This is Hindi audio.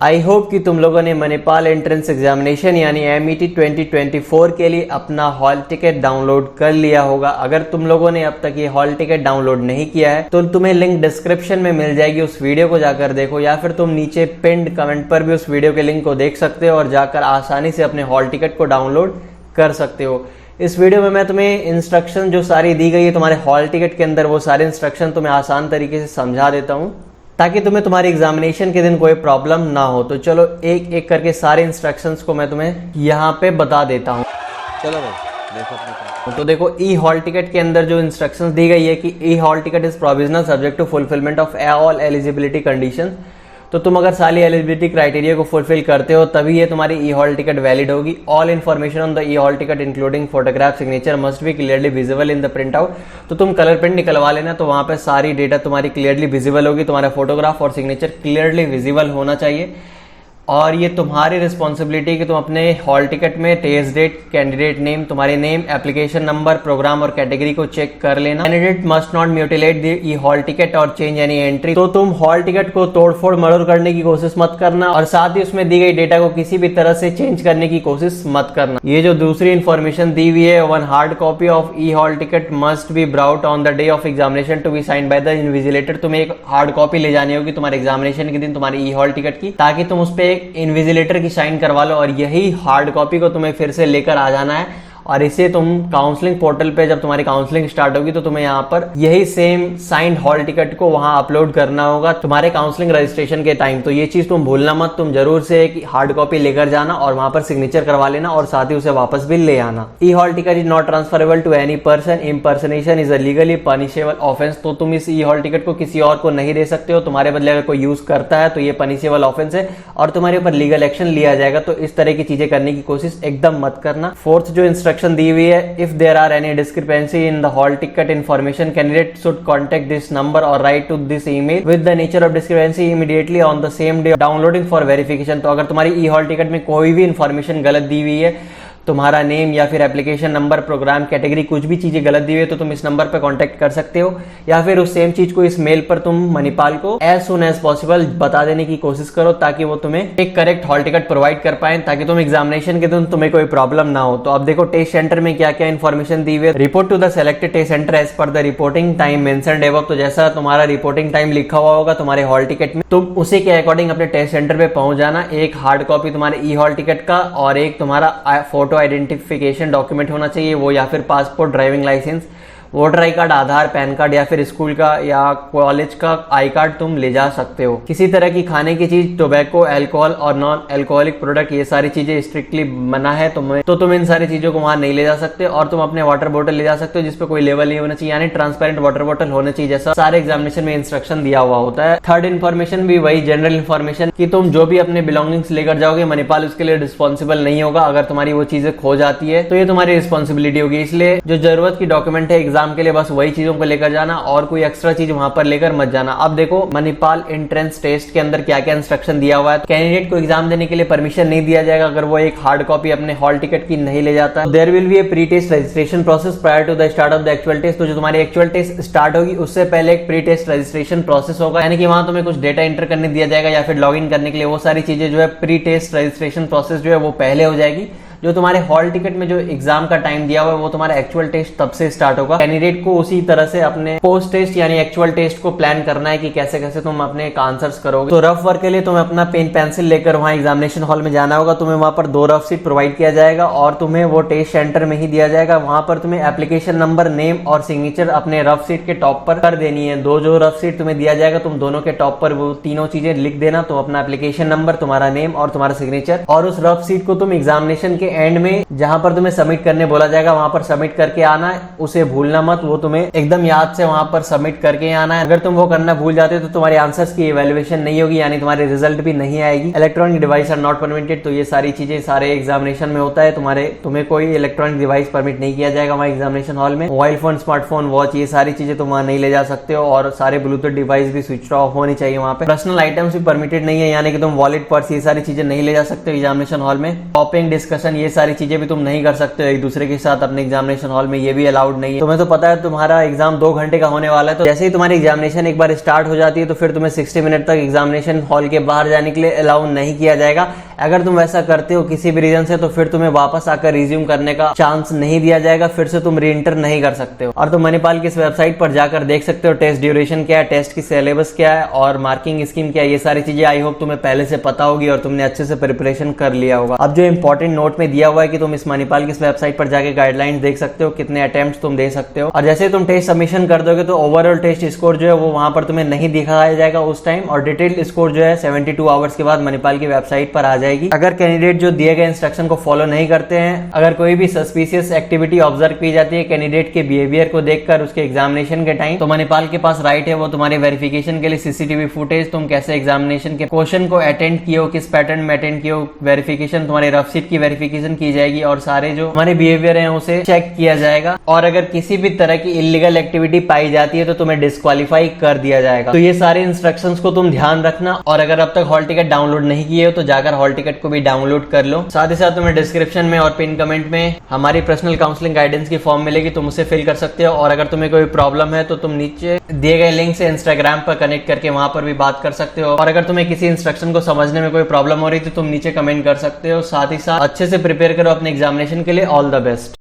आई होप कि तुम लोगों ने मणिपाल एंट्रेंस एग्जामिनेशन यानी MET 2024 के लिए अपना हॉल टिकट डाउनलोड कर लिया होगा। अगर तुम लोगों ने अब तक ये हॉल टिकट डाउनलोड नहीं किया है तो तुम्हें लिंक डिस्क्रिप्शन में मिल जाएगी, उस वीडियो को जाकर देखो, या फिर तुम नीचे पिन्ड कमेंट पर भी उस वीडियो के लिंक को देख सकते हो और जाकर आसानी से अपने हॉल टिकट को डाउनलोड कर सकते हो। इस वीडियो में मैं तुम्हें इंस्ट्रक्शन जो सारी दी गई है तुम्हारे हॉल टिकट के अंदर, वो सारे इंस्ट्रक्शन तुम्हें आसान तरीके से समझा देता हूं ताकि तुम्हें तुम्हारी एग्जामिनेशन के दिन कोई प्रॉब्लम ना हो। तो चलो एक एक करके सारे इंस्ट्रक्शंस को मैं तुम्हें यहाँ पे बता देता हूँ। चलो भाई देखो तो देखो, ई हॉल टिकट के अंदर जो इंस्ट्रक्शंस दी गई है कि e hall ticket is provisional subject to fulfilment of all eligibility conditions. तो तुम अगर सारी एलिजिबिलिटी क्राइटेरिया को फुलफिल करते हो तभी ये तुम्हारी ई हॉल टिकट वैलिड होगी। All information on the E hall ticket including photograph signature must be clearly visible in the print out. तो तुम कलर प्रिंट निकलवा लेना, तो वहां पे सारी डेटा तुम्हारी क्लियरली विजिबल होगी, तुम्हारा फोटोग्राफ और सिग्नेचर क्लियरली विजिबल होना चाहिए। और ये तुम्हारी रिस्पॉन्सिबिलिटी कि तुम अपने हॉल टिकट में टेस्ट डेट, कैंडिडेट नेम, तुम्हारे नेम, एप्लीकेशन नंबर, प्रोग्राम और कैटेगरी को चेक कर लेना। Candidate must not mutilate the E hall ticket और चेंज एनी एंट्री। तो तुम हॉल टिकट को तोड़फोड़ मरोड़ करने की कोशिश मत करना और साथ ही उसमें दी गई डेटा को किसी भी तरह से चेंज करने की कोशिश मत करना। ये जो दूसरी इन्फॉर्मेशन दी हुई है, 1 hard copy of e hall ticket must be brought on the day of examination to be signed by the invigilator. तुम्हें एक हार्ड कॉपी ले जानी होगी तुम्हारे एग्जामिनेशन के दिन तुम्हारी ई हॉल टिकट की, ताकि तुम उस पर इन्विजिलेटर की साइन करवा लो और यही हार्ड कॉपी को तुम्हें फिर से लेकर आ जाना है। और इसे तुम काउंसलिंग पोर्टल पे जब तुम्हारी काउंसलिंग स्टार्ट होगी तो तुम्हें यहाँ पर यही सेम साइंड हॉल टिकट को वहां अपलोड करना होगा तुम्हारे काउंसलिंग रजिस्ट्रेशन के टाइम। तो ये चीज तुम भूलना मत, तुम जरूर से एक हार्ड कॉपी लेकर जाना और वहां पर सिग्नेचर करवा लेना और साथ ही उसे वापस भी ले आना। E hall ticket is not transferable to any person. Impersonation is a legally punishable offence. तो तुम इस ई हॉल टिकट को किसी और को नहीं दे सकते हो, तुम्हारे बदले अगर कोई यूज करता है तो ये पनिशेबल ऑफेंस है और तुम्हारे ऊपर लीगल एक्शन लिया जाएगा। तो इस तरह की चीजें करने की कोशिश एकदम मत करना। फोर्थ जो इंस्ट्रक्शन दी हुई है, if there are any discrepancy in the hall ticket information, candidate should contact this number or write to this email with the nature of discrepancy immediately on the same day downloading for verification। तो अगर तुम्हारी ई हॉल टिकट में कोई भी इंफॉर्मेशन गलत दी हुई है, तुम्हारा नेम या फिर एप्लीकेशन नंबर, प्रोग्राम, कैटेगरी, कुछ भी चीजें गलत दी हुई है, तो तुम इस नंबर पर कांटेक्ट कर सकते हो या फिर उस सेम चीज को इस मेल पर तुम मणिपाल को एज सुन एज पॉसिबल बता देने की कोशिश करो ताकि वो तुम्हें एक करेक्ट हॉल टिकट प्रोवाइड कर पाए, ताकि तुम एग्जामिनेशन के दिन तुम्हें कोई प्रॉब्लम ना हो। तो अब देखो टेस्ट सेंटर में क्या क्या इन्फॉर्मेशन दी हुई है। Report to the selected test centre as per the reporting time mentioned above. तो जैसा तुम्हारा रिपोर्टिंग टाइम लिखा हुआ होगा तुम्हारे हॉल टिकट में, तुम उसी के अकॉर्डिंग अपने टेस्ट सेंटर पे पहुंच जाना। एक हार्ड कॉपी तुम्हारे ई हॉल टिकट का और एक तुम्हारा फोटो आइडेंटिफिकेशन डॉक्यूमेंट होना चाहिए, वो या फिर passport, driving licence, voter I card, Aadhaar, PAN card या फिर स्कूल का या कॉलेज का आई कार्ड तुम ले जा सकते हो। किसी तरह की खाने की चीज, टोबैको, अल्कोहल और नॉन अल्कोहलिक प्रोडक्ट, ये सारी चीजें स्ट्रिक्टली मना है तुम्हें, तो तुम इन सारी चीजों को वहां नहीं ले जा सकते। और तुम अपने वाटर बोतल ले जा सकते हो जिसपे कोई लेवल नहीं होना चाहिए, यानी ट्रांसपेरेंट वाटर बोतल होना चाहिए, जैसा सारे एग्जामिनेशन में इंस्ट्रक्शन दिया हुआ होता है। थर्ड इन्फॉर्मेशन भी वही जनरल इन्फॉर्मेशन कि तुम जो भी अपने बिलोंगिंग्स लेकर जाओगे, मणिपाल उसके लिए रिस्पॉन्सिबल नहीं होगा। अगर तुम्हारी वो चीजें खो जाती है तो ये तुम्हारी रिस्पॉन्सिबिलिटी होगी, इसलिए जो जरूरत की डॉक्यूमेंट है एग्जाम के लिए बस वही चीजों को लेकर जाना और कोई एक्स्ट्रा चीज वहां पर लेकर मत जाना। अब देखो मणिपाल एंट्रेंस टेस्ट के अंदर क्या क्या इंस्ट्रक्शन दिया हुआ है। कैंडिडेट को एग्जाम देने के लिए परमिशन नहीं दिया जाएगा अगर वो एक हार्ड कॉपी अपने हॉल टिकट की नहीं ले जाता। There will be a pre test registration process prior to the start of the actual test. तो जो तुम्हारी एक्चुअल टेस्ट स्टार्ट होगी उससे पहले एक प्री टेस्ट रजिस्ट्रेशन प्रोसेस होगा, यानी कि वहां तुम्हें कुछ डेटा एंटर करने दिया जाएगा या फिर लॉग इन करने के लिए, वो सारी चीजें जो है प्री टेस्ट रजिस्ट्रेशन प्रोसेस जो है वो पहले हो जाएगी। जो तुम्हारे हॉल टिकट में जो एग्जाम का टाइम दिया हुआ है वो तुम्हारा एक्चुअल टेस्ट तब से स्टार्ट होगा। कैंडिडेट को उसी तरह से अपने पोस्ट टेस्ट यानी एक्चुअल टेस्ट को प्लान करना है कि कैसे कैसे तुम अपने आंसर्स करोगे। तो रफ वर्क के लिए तुम्हें अपना पेन पेंसिल लेकर वहां एग्जामिनेशन हॉल में जाना होगा। तुम्हें वहां पर 2 रफ शीट प्रोवाइड किया जाएगा और तुम्हें वो टेस्ट सेंटर में ही दिया जाएगा। वहां पर तुम्हें एप्लीकेशन नंबर, नेम और सिग्नेचर अपने रफ शीट के टॉप पर कर देनी है। 2 जो रफ शीट तुम्हें दिया जाएगा तुम दोनों के टॉप पर वो तीनों चीजें लिख देना। तो अपना एप्लीकेशन नंबर, तुम्हारा नेम और तुम्हारा सिग्नेचर, और उस रफ शीट को तुम एग्जामिनेशन के एंड में जहां पर तुम्हें सबमिट करने बोला जाएगा वहां पर सबमिट करके आना है। उसे भूलना मत, वो तुम्हें एकदम याद से वहां पर सबमिट करके आना है। अगर तुम वो करना भूल जाते हो तो तुम्हारे आंसर्स की इवैल्यूएशन नहीं होगी, यानी तुम्हारे रिजल्ट भी नहीं आएगी। Electronic device are not permitted. तो ये सारी चीजें सारे एग्जामिनेशन में होता है, तुम्हें कोई इलेक्ट्रॉनिक डिवाइस परमिट नहीं किया जाएगा वहां एग्जामिनेशन हॉल में। मोबाइल फोन, स्मार्टफोन, वॉच, ये सारी चीजें तुम वहां नहीं ले जा सकते हो और सारे ब्लूटूथ डिवाइस भी स्विच ऑफ होनी चाहिए वहां पे। पर्सनल आइटम्स भी परमिटेड नहीं है, यानी कि तुम वॉलेट, पर्स, ये सारी चीजें नहीं ले जा सकते एग्जामिनेशन हॉल में। टॉपिंग डिस्कशन ये सारी चीजें भी तुम नहीं कर सकते हो एक दूसरे के साथ अपने एग्जामिनेशन हॉल में, ये भी अलाउड नहीं है। तुम्हें तो पता है तुम्हारा एग्जाम 2 घंटे का होने वाला है, तो जैसे ही तुम्हारी एग्जामिनेशन एक बार स्टार्ट हो जाती है तो फिर तुम्हें 60 मिनट तक एग्जामिनेशन हॉल के बाहर जाने के लिए अलाउ नहीं किया जाएगा। अगर तुम वैसा करते हो किसी भी रीजन से तो फिर तुम्हें वापस आकर रिज्यूम करने का चांस नहीं दिया जाएगा, फिर से तुम री एंटर नहीं कर सकते हो। और तुम मणिपाल की इस वेबसाइट पर जाकर देख सकते हो टेस्ट ड्यूरेशन क्या है, टेस्ट की सिलेबस क्या है और मार्किंग स्कीम क्या है। ये सारी चीजें आई होप तुम्हें पहले से पता होगी और तुमने अच्छे से प्रिपरेशन कर लिया होगा। अब जो इंपॉर्टेंट नोट में दिया हुआ है कि तुम इस मणिपाल की इस वेबसाइट पर जाके गाइडलाइंस देख सकते हो, कितने अटेम्प्ट तुम दे सकते हो, और जैसे तुम टेस्ट सबमिशन कर दोगे तो ओवरऑल टेस्ट स्कोर जो है वो वहां पर तुम्हें नहीं दिखाया जाएगा उस टाइम, और डिटेल्ड स्कोर जो है 72 आवर्स के बाद मणिपाल की वेबसाइट पर आ जाएगी। अगर कैंडिडेट जो दिए गए इंस्ट्रक्शन को फॉलो नहीं करते हैं, अगर कोई भी सस्पिशियस एक्टिविटी ऑब्जर्व की जाती है कैंडिडेट के बिहेवियर को देखकर उसके एग्जामिनेशन के टाइम, तो मणिपाल के पास राइट है वो तुम्हारे वेरिफिकेशन के लिए सीसीटीवी फुटेज, तुम कैसे एग्जामिनेशन के क्वेश्चन को अटेंड किए हो, किस पैटर्न में अटेंड किए हो, वेरिफिकेशन तुम्हारे रफ शीट की वेरिफिकेशन की जाएगी और सारे जो हमारे बिहेवियर है उसे चेक किया जाएगा। और अगर किसी भी तरह की इलीगल एक्टिविटी पाई जाती है तो तुम्हें डिस्क्वालीफाई कर दिया जाएगा। तो ये सारे इंस्ट्रक्शंस को तुम ध्यान रखना, और अगर अब तक हॉल टिकट डाउनलोड नहीं किए हो तो जाकर हॉल टिकट को भी डाउनलोड कर लो। साथ ही साथ तुम्हें डिस्क्रिप्शन में और पिन कमेंट में हमारी पर्सनल काउंसलिंग गाइडेंस की फॉर्म मिलेगी, तुम उसे फिल कर सकते हो। और अगर तुम्हें कोई प्रॉब्लम है तो तुम नीचे दिए गए लिंक से इंस्टाग्राम पर कनेक्ट करके वहां पर भी बात कर सकते हो। और अगर तुम्हें किसी इंस्ट्रक्शन को समझने में कोई प्रॉब्लम हो रही तो तुम नीचे कमेंट कर सकते हो। साथ ही साथ अच्छे से प्रिपेयर करो अपने एग्जामिनेशन के लिए। All the best.